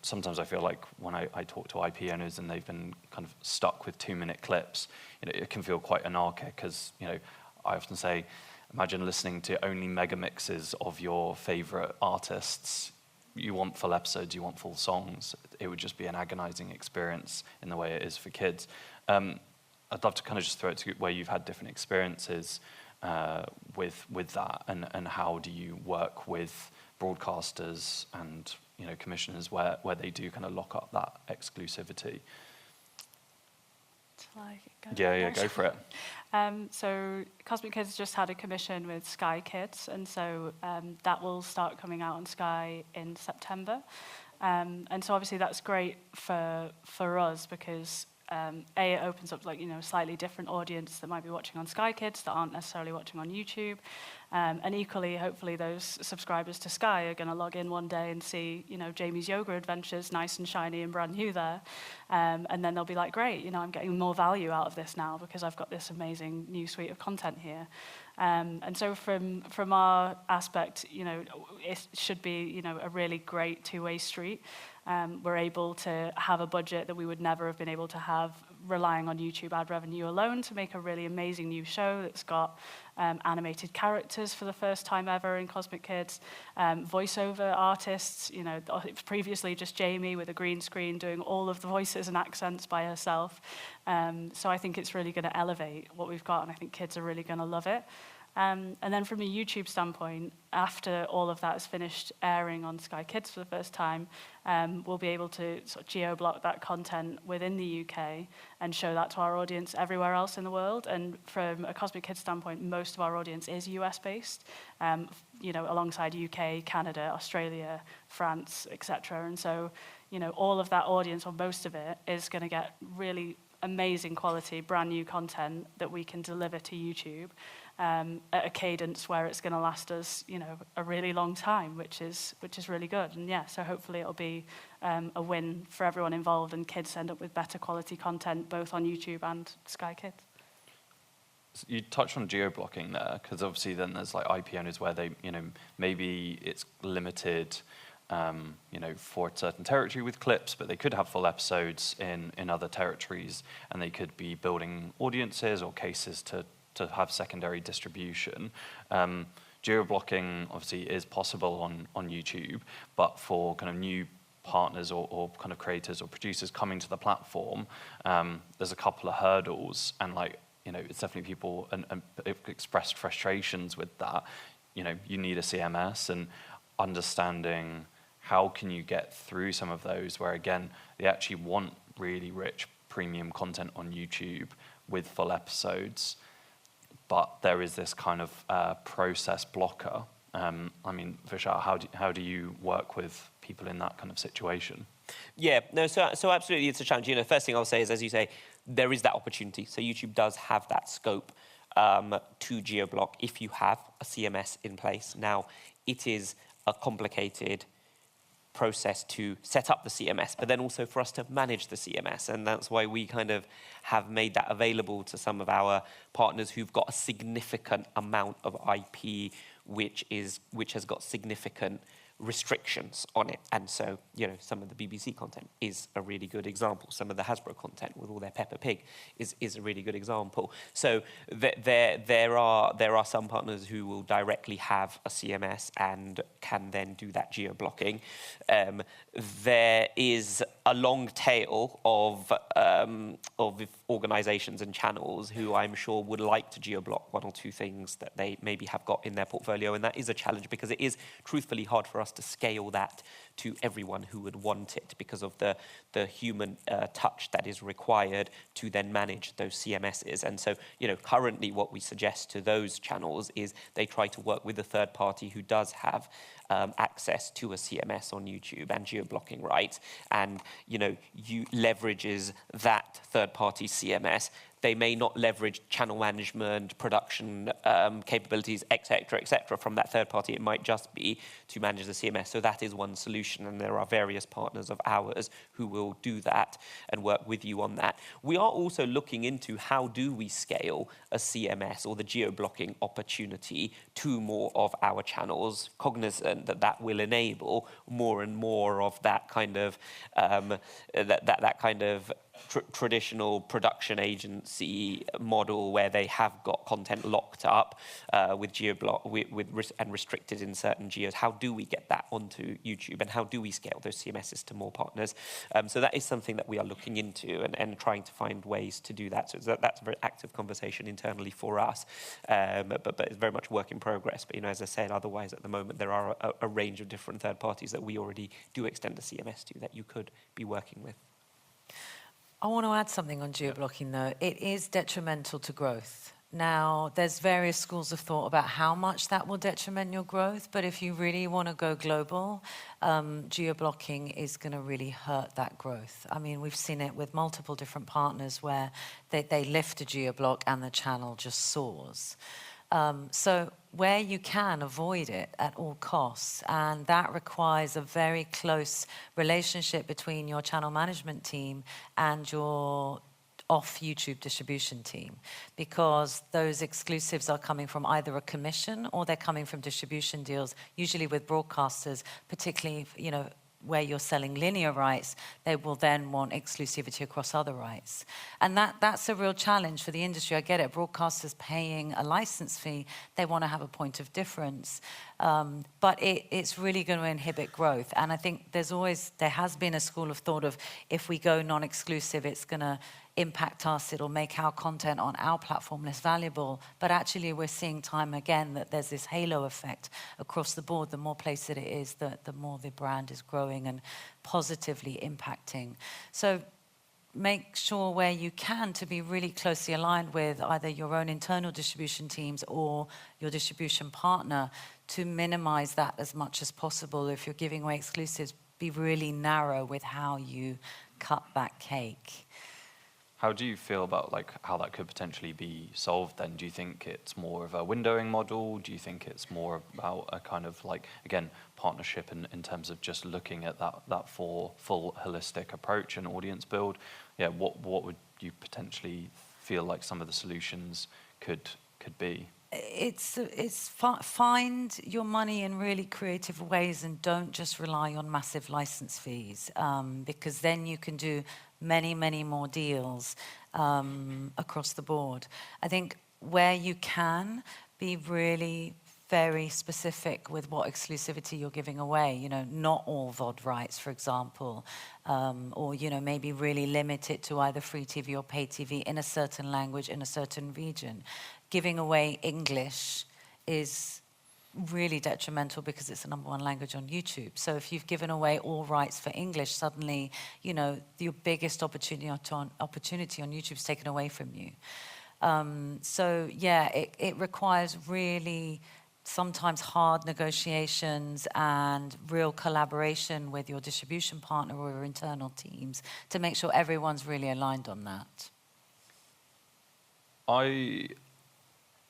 Sometimes I feel like when I talk to IP owners and they've been kind of stuck with 2-minute clips, it can feel quite anarchic, because I often say, imagine listening to only mega mixes of your favorite artists. You want full episodes, you want full songs. It would just be an agonizing experience in the way it is for kids. I'd love to kind of just throw it to where you've had different experiences with that, and how do you work with broadcasters and commissioners where they do kind of lock up that exclusivity. Go for it. So Cosmic Kids just had a commission with Sky Kids, and so that will start coming out on Sky in September. And so obviously that's great for us because it opens up a slightly different audience that might be watching on Sky Kids that aren't necessarily watching on YouTube. And equally, hopefully those subscribers to Sky are going to log in one day and see, Jamie's yoga adventures, nice and shiny and brand new there. And then they'll be like, great, I'm getting more value out of this now because I've got this amazing new suite of content here. And so from our aspect, it should be, a really great two-way street. We're able to have a budget that we would never have been able to have relying on YouTube ad revenue alone to make a really amazing new show that's got animated characters for the first time ever in Cosmic Kids, voiceover artists, it was previously just Jamie with a green screen doing all of the voices and accents by herself. So I think it's really going to elevate what we've got, and I think kids are really going to love it. And then from a YouTube standpoint, after all of that is finished airing on Sky Kids for the first time, we'll be able to sort of geo-block that content within the UK and show that to our audience everywhere else in the world. And from a Cosmic Kids standpoint, most of our audience is US-based, alongside UK, Canada, Australia, France, etc. And so, all of that audience, or most of it, is going to get really amazing quality, brand new content that we can deliver to YouTube at a cadence where it's going to last us, a really long time, which is really good. And yeah, so hopefully it'll be a win for everyone involved, and kids end up with better quality content both on YouTube and Sky Kids. You touched on geo-blocking there, because obviously then there's like IP owners where they, maybe it's limited, for a certain territory with clips, but they could have full episodes in other territories, and they could be building audiences or cases to have secondary distribution. Geo-blocking obviously is possible on YouTube, but for kind of new partners or kind of creators or producers coming to the platform, there's a couple of hurdles, and it's definitely people and expressed frustrations with that. You need a CMS, and understanding how can you get through some of those where, again, they actually want really rich premium content on YouTube with full episodes, but there is this kind of process blocker. Vishal, how do you work with people in that kind of situation? Yeah, no, so absolutely it's a challenge. First thing I'll say is, as you say, there is that opportunity. So YouTube does have that scope to geo-block if you have a CMS in place. Now, it is a complicated process to set up the CMS, but then also for us to manage the CMS. And that's why we kind of have made that available to some of our partners who've got a significant amount of IP, which has got significant restrictions on it. And so, some of the BBC content is a really good example. Some of the Hasbro content with all their Peppa Pig is a really good example. So there are some partners who will directly have a CMS and can then do that geo-blocking. There is a long tail of organizations and channels who I'm sure would like to geo-block one or two things that they maybe have got in their portfolio, and that is a challenge because it is truthfully hard for us to scale that to everyone who would want it because of the human touch that is required to then manage those CMSs. And so, currently what we suggest to those channels is they try to work with a third party who does have access to a CMS on YouTube and geo-blocking rights, and you leverages that third party CMS. They may not leverage channel management, production capabilities, et cetera, from that third party. It might just be to manage the CMS. So that is one solution, and there are various partners of ours who will do that and work with you on that. We are also looking into how do we scale a CMS or the geo-blocking opportunity to more of our channels, cognizant that will enable more and more of that kind of traditional production agency model where they have got content locked up with geo-block and restricted in certain geos. How do we get that onto YouTube, and how do we scale those CMSs to more partners? So that is something that we are looking into and trying to find ways to do that. So that's a very active conversation internally for us, but it's very much work in progress. But as I said, otherwise at the moment there are a range of different third parties that we already do extend the CMS to that you could be working with. I want to add something on geo-blocking, though. It is detrimental to growth. Now, there's various schools of thought about how much that will detriment your growth, but if you really want to go global, geo-blocking is going to really hurt that growth. I mean, we've seen it with multiple different partners where they lift a geo-block and the channel just soars. So where you can, avoid it at all costs, and that requires a very close relationship between your channel management team and your off-YouTube distribution team, because those exclusives are coming from either a commission or they're coming from distribution deals, usually with broadcasters, particularly, where you're selling linear rights, they will then want exclusivity across other rights. And that's a real challenge for the industry. I get it, broadcasters paying a license fee, they want to have a point of difference. But it's really going to inhibit growth. And I think there has been a school of thought of if we go non-exclusive, it's going to impact us, it'll make our content on our platform less valuable. But actually, we're seeing time again that there's this halo effect across the board. The more places it is, the more the brand is growing and positively impacting. So make sure where you can to be really closely aligned with either your own internal distribution teams or your distribution partner to minimize that as much as possible. If you're giving away exclusives, be really narrow with how you cut that cake. How do you feel about like how that could potentially be solved then? Do you think it's more of a windowing model? Do you think it's more about a kind of like, again, partnership in terms of just looking at that full holistic approach and audience build? Yeah, what would you potentially feel like some of the solutions could be? Find your money in really creative ways and don't just rely on massive license fees, because then you can do many, many more deals across the board. I think where you can be really very specific with what exclusivity you're giving away, you know, not all VOD rights, for example, or, you know, maybe really limit it to either free TV or pay TV in a certain language, in a certain region. Giving away English is really detrimental because it's the #1 language on YouTube. So if you've given away all rights for English, suddenly, you know, your biggest opportunity on YouTube is taken away from you. So yeah, it requires really sometimes hard negotiations and real collaboration with your distribution partner or your internal teams to make sure everyone's really aligned on that.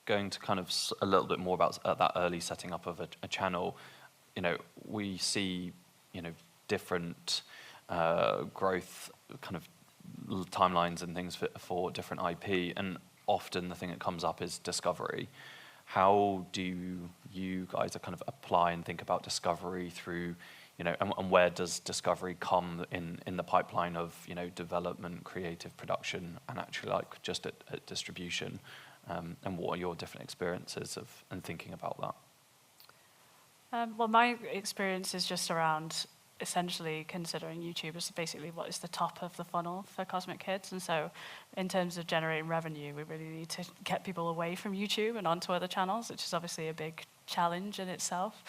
Going to kind of a little bit more about that early setting up of a channel. You know, we see, you know, different growth kind of timelines and things for different IP, and often the thing that comes up is discovery. How do you guys kind of apply and think about discovery through, you know, and where does discovery come in the pipeline of, you know, development, creative production, and actually like just at distribution? And what are your different experiences and thinking about that? Well, my experience is just around essentially considering YouTube as basically what is the top of the funnel for Cosmic Kids. And so in terms of generating revenue, we really need to get people away from YouTube and onto other channels, which is obviously a big challenge in itself.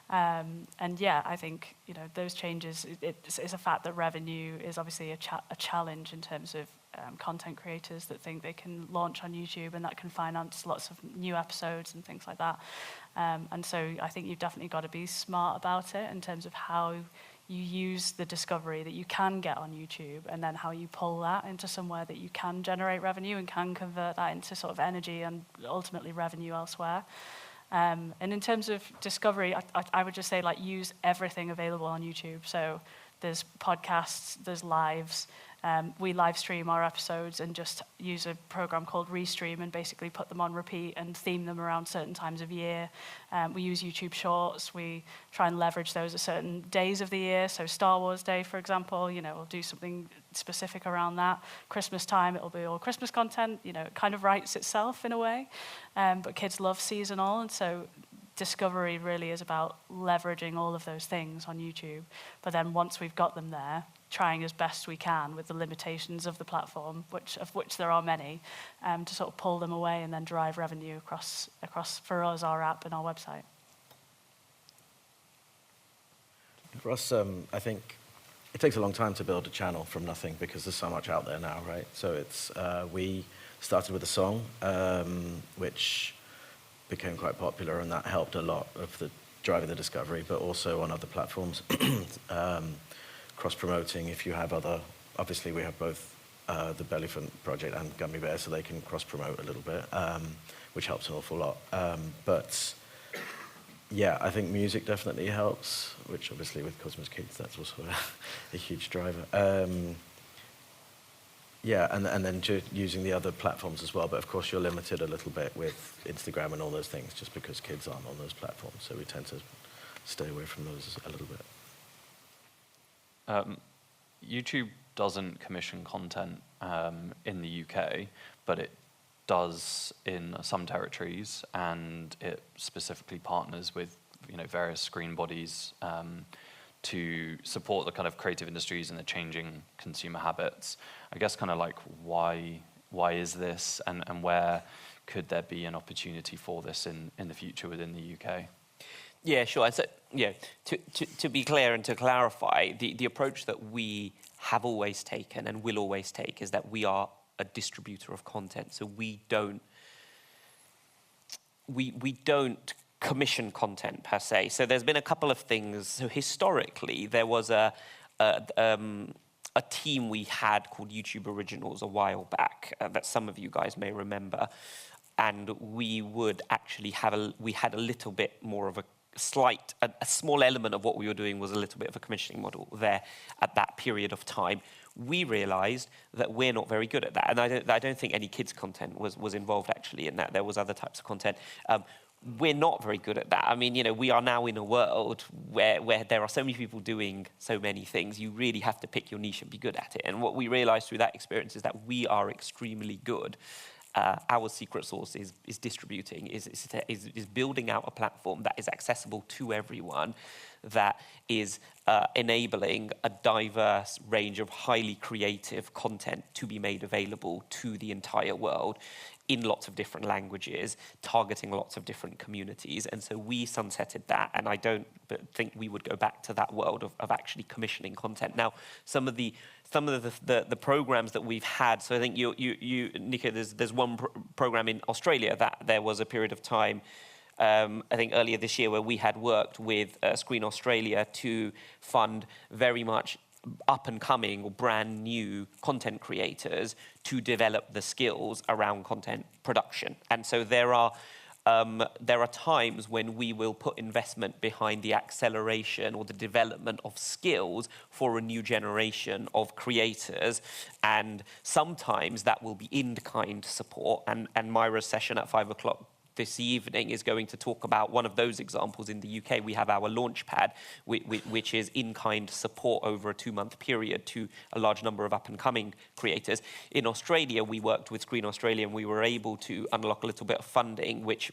And yeah, I think, you know, those changes, it's a fact that revenue is obviously a challenge in terms of content creators that think they can launch on YouTube and that can finance lots of new episodes and things like that. And so I think you've definitely got to be smart about it in terms of how you use the discovery that you can get on YouTube and then how you pull that into somewhere that you can generate revenue and can convert that into sort of energy and ultimately revenue elsewhere. And in terms of discovery, I would just say, like, use everything available on YouTube. So there's podcasts, there's lives. We live stream our episodes and just use a program called Restream and basically put them on repeat and theme them around certain times of year. We use YouTube Shorts. We try and leverage those at certain days of the year. So Star Wars Day, for example, you know, we'll do something specific around that. Christmas time, it'll be all Christmas content. You know, it kind of writes itself in a way. But kids love seasonal, and so discovery really is about leveraging all of those things on YouTube. But then once we've got them there, trying as best we can with the limitations of the platform, of which there are many, to sort of pull them away and then drive revenue across for us, our app and our website. For us, I think it takes a long time to build a channel from nothing because there's so much out there now, right? So it's we started with a song, which became quite popular, and that helped a lot of the driving the discovery, but also on other platforms. Cross-promoting, if you have other, obviously we have both the Bellyfant project and Gummy Bear, so they can cross-promote a little bit, which helps an awful lot. But yeah, I think music definitely helps, which obviously with Cosmic Kids, that's also a huge driver. Yeah, and then using the other platforms as well, but of course you're limited a little bit with Instagram and all those things just because kids aren't on those platforms, so we tend to stay away from those a little bit. YouTube doesn't commission content in the UK, but it does in some territories, and it specifically partners with, you know, various screen bodies to support the kind of creative industries and the changing consumer habits. I guess kind of like why is this, and where could there be an opportunity for this in the future within the UK? Yeah, sure. So, to be clear and to clarify, the approach that we have always taken and will always take is that we are a distributor of content. So we don't commission content per se. So there's been a couple of things. So historically, there was a team we had called YouTube Originals a while back that some of you guys may remember, and we would actually we had a little bit more of a small element of what we were doing was a little bit of a commissioning model there at that period of time. We realized that we're not very good at that. And I don't think any kids content was involved actually in that. There was other types of content. We're not very good at that. I mean, we are now in a world where there are so many people doing so many things. You really have to pick your niche and be good at it. And what we realized through that experience is that we are extremely good. Our secret sauce is distributing, is building out a platform that is accessible to everyone, that is enabling a diverse range of highly creative content to be made available to the entire world in lots of different languages, targeting lots of different communities. And so we sunsetted that, and I don't think we would go back to that world of actually commissioning content. Now, some of the programs that we've had, so I think you Nico, there's one program in Australia that there was a period of time, I think earlier this year, where we had worked with Screen Australia to fund very much up-and-coming or brand-new content creators to develop the skills around content production. And so there are times when we will put investment behind the acceleration or the development of skills for a new generation of creators, and sometimes that will be in-kind support. And Myra's session at 5 o'clock this evening is going to talk about one of those examples. In the UK, we have our Launchpad, which is in-kind support over a 2-month period to a large number of up-and-coming creators. In Australia, we worked with Screen Australia, and we were able to unlock a little bit of funding, which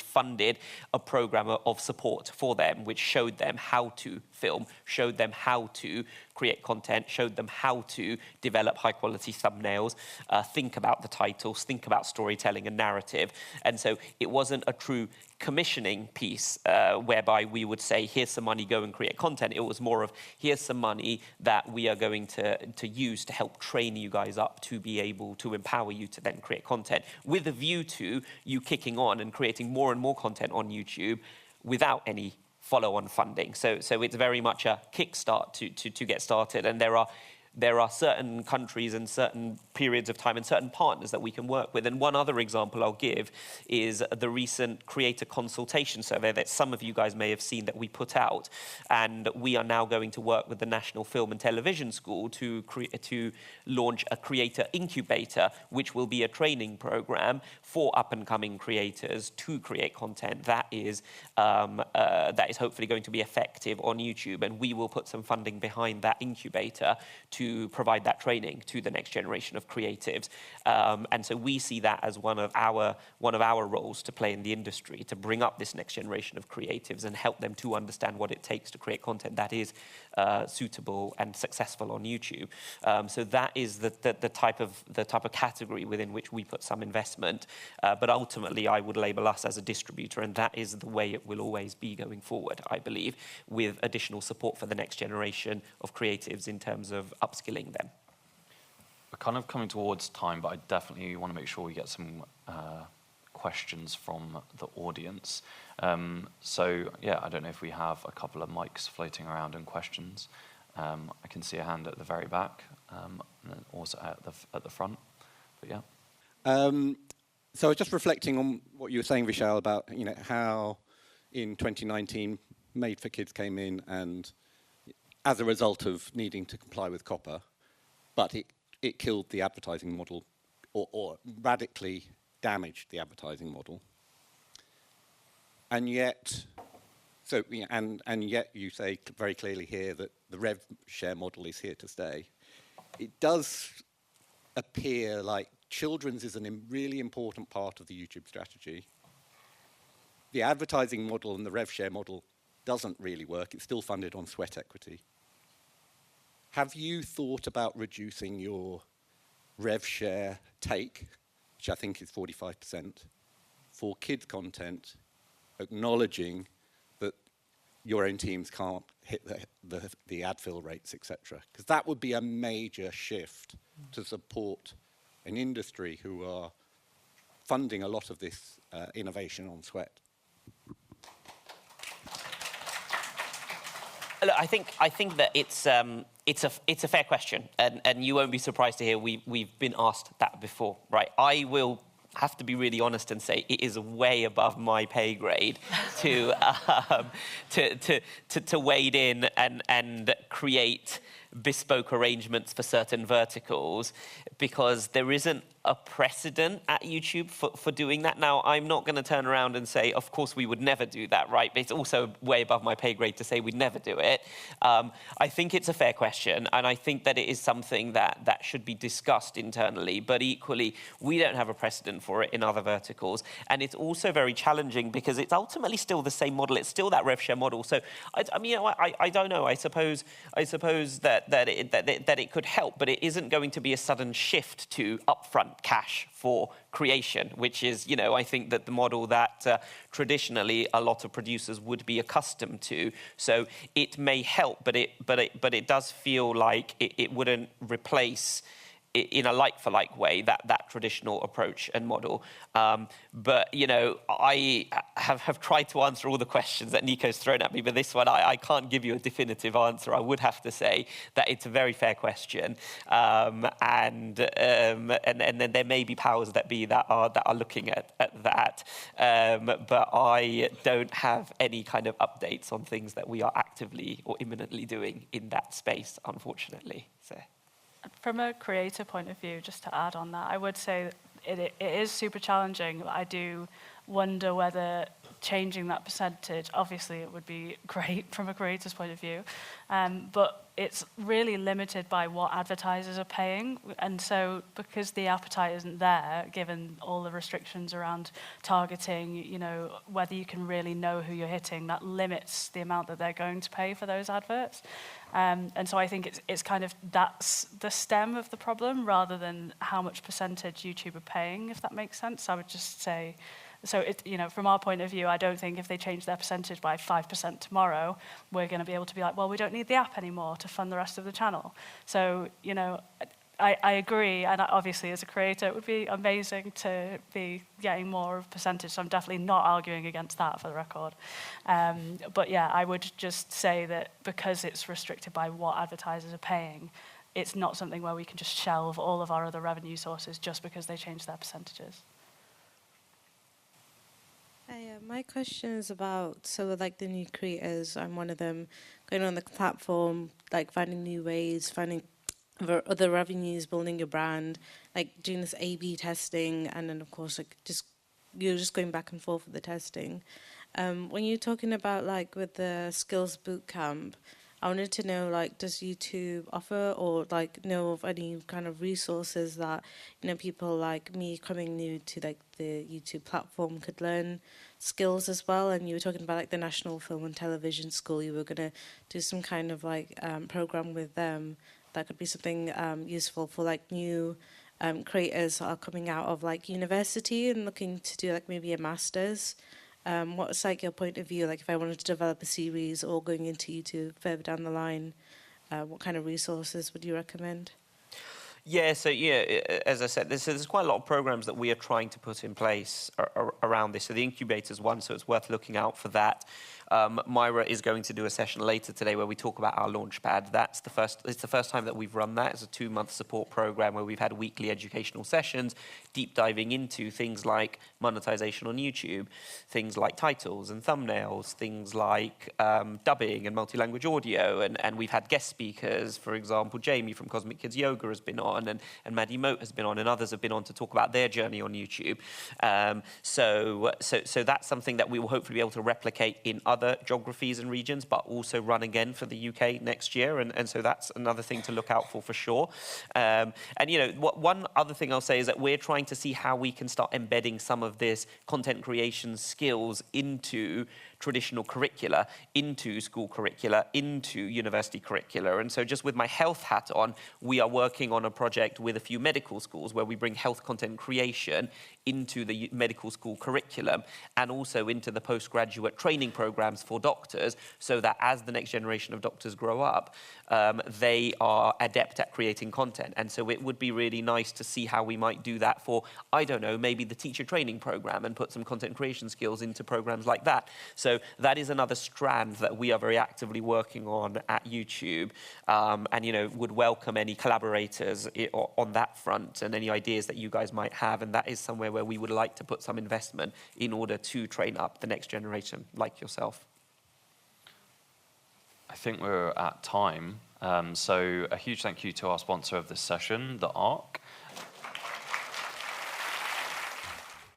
funded a program of support for them, which showed them how to film, showed them how to create content, showed them how to develop high-quality thumbnails, think about the titles, think about storytelling and narrative. And so it wasn't a true commissioning piece whereby we would say, here's some money, go and create content. It was more of, here's some money that we are going to use to help train you guys up to be able to empower you to then create content, with a view to you kicking on and creating more and more content on YouTube without any follow-on funding. So it's very much a kickstart to get started. And there are certain countries and certain periods of time and certain partners that we can work with. And one other example I'll give is the recent creator consultation survey that some of you guys may have seen that we put out. And we are now going to work with the National Film and Television School to launch a creator incubator, which will be a training program for up-and-coming creators to create content that is hopefully going to be effective on YouTube. And we will put some funding behind that incubator to provide that training to the next generation of creatives. And so we see that as one of our roles to play in the industry, to bring up this next generation of creatives and help them to understand what it takes to create content that is suitable and successful on YouTube. So that is the type of category within which we put some investment. But ultimately, I would label us as a distributor, and that is the way it will always be going forward, I believe, with additional support for the next generation of creatives in terms of upskilling them. We're kind of coming towards time, but I definitely want to make sure we get some questions from the audience. So, yeah, I don't know if we have a couple of mics floating around and questions. I can see a hand at the very back, and then also at the front. But yeah. So I was just reflecting on what you were saying, Vishal, about how in 2019 Made for Kids came in, and as a result of needing to comply with COPPA, but it killed the advertising model, or radically damaged the advertising model. And yet, and yet you say very clearly here that the rev share model is here to stay. It does appear like children's is a really important part of the YouTube strategy. The advertising model and the rev share model doesn't really work. It's still funded on sweat equity. Have you thought about reducing your rev share take, which I think is 45%, for kids content, acknowledging that your own teams can't hit the ad fill rates, etc.? Because that would be a major shift to support an industry who are funding a lot of this innovation on sweat. Look, I think that it's a fair question, and you won't be surprised to hear we've been asked that before, right? I will have to be really honest and say it is way above my pay grade to wade in and create bespoke arrangements for certain verticals, because there isn't a precedent at YouTube for doing that. Now, I'm not going to turn around and say, of course, we would never do that, right? But it's also way above my pay grade to say we'd never do it. I think it's a fair question, and I think that it is something that should be discussed internally. But equally, we don't have a precedent for it in other verticals. And it's also very challenging because it's ultimately still the same model. It's still that rev share model. So, I mean, I don't know. I suppose that it could help, but it isn't going to be a sudden shift to upfront cash for creation, which is, I think that the model that traditionally a lot of producers would be accustomed to. So it may help, but it does feel like it wouldn't replace, in a like-for-like way, that traditional approach and model. But, I have tried to answer all the questions that Nico's thrown at me, but this one, I can't give you a definitive answer. I would have to say that it's a very fair question. And then there may be powers that be that are looking at that. But I don't have any kind of updates on things that we are actively or imminently doing in that space, unfortunately. So. From a creator point of view, just to add on that, I would say it is super challenging. I do wonder whether changing that percentage, obviously it would be great from a creator's point of view, but it's really limited by what advertisers are paying. And so because the appetite isn't there, given all the restrictions around targeting, whether you can really know who you're hitting, that limits the amount that they're going to pay for those adverts. And so I think it's kind of, that's the stem of the problem rather than how much percentage YouTube are paying, if that makes sense. I would just say, so from our point of view, I don't think if they change their percentage by 5% tomorrow, we're going to be able to be like, well, we don't need the app anymore to fund the rest of the channel. So, I agree, and obviously as a creator, it would be amazing to be getting more of a percentage, so I'm definitely not arguing against that, for the record. But yeah, I would just say that because it's restricted by what advertisers are paying, it's not something where we can just shelve all of our other revenue sources just because they change their percentages. My question is about, like the new creators, I'm one of them, going on the platform, like finding new ways, finding other revenues, building your brand, like doing this A/B testing, and then of course you're just going back and forth with the testing. When you're talking about like with the skills bootcamp, I wanted to know, like, does YouTube offer or like know of any kind of resources that people like me coming new to like the YouTube platform could learn skills as well? And you were talking about like the National Film and Television School. You were gonna do some kind of like program with them. That could be something useful for like new creators that are coming out of like university and looking to do like maybe a master's. What's like your point of view? Like if I wanted to develop a series or going into YouTube further down the line, what kind of resources would you recommend? Yeah, so as I said, there's quite a lot of programs that we are trying to put in place around this. So the incubator's one, so it's worth looking out for that. Myra is going to do a session later today where we talk about our Launchpad. It's the first time that we've run that. It's a 2-month support program where we've had weekly educational sessions, deep diving into things like monetization on YouTube, things like titles and thumbnails, things like dubbing and multi-language audio. And we've had guest speakers, for example, Jamie from Cosmic Kids Yoga has been on, and Maddie Moat has been on, and others have been on to talk about their journey on YouTube. So that's something that we will hopefully be able to replicate in other geographies and regions, but also run again for the UK next year. And so that's another thing to look out for sure. And one other thing I'll say is that we're trying to see how we can start embedding some of this content creation skills into traditional curricula into school curricula, into university curricula. And so just with my health hat on, we are working on a project with a few medical schools where we bring health content creation into the medical school curriculum and also into the postgraduate training programs for doctors, so that as the next generation of doctors grow up, they are adept at creating content. And so it would be really nice to see how we might do that for, I don't know, maybe the teacher training program and put some content creation skills into programs like that. So that is another strand that we are very actively working on at YouTube, and would welcome any collaborators on that front and any ideas that you guys might have. And that is somewhere where we would like to put some investment in order to train up the next generation like yourself. I think we're at time. So a huge thank you to our sponsor of this session, The Arc.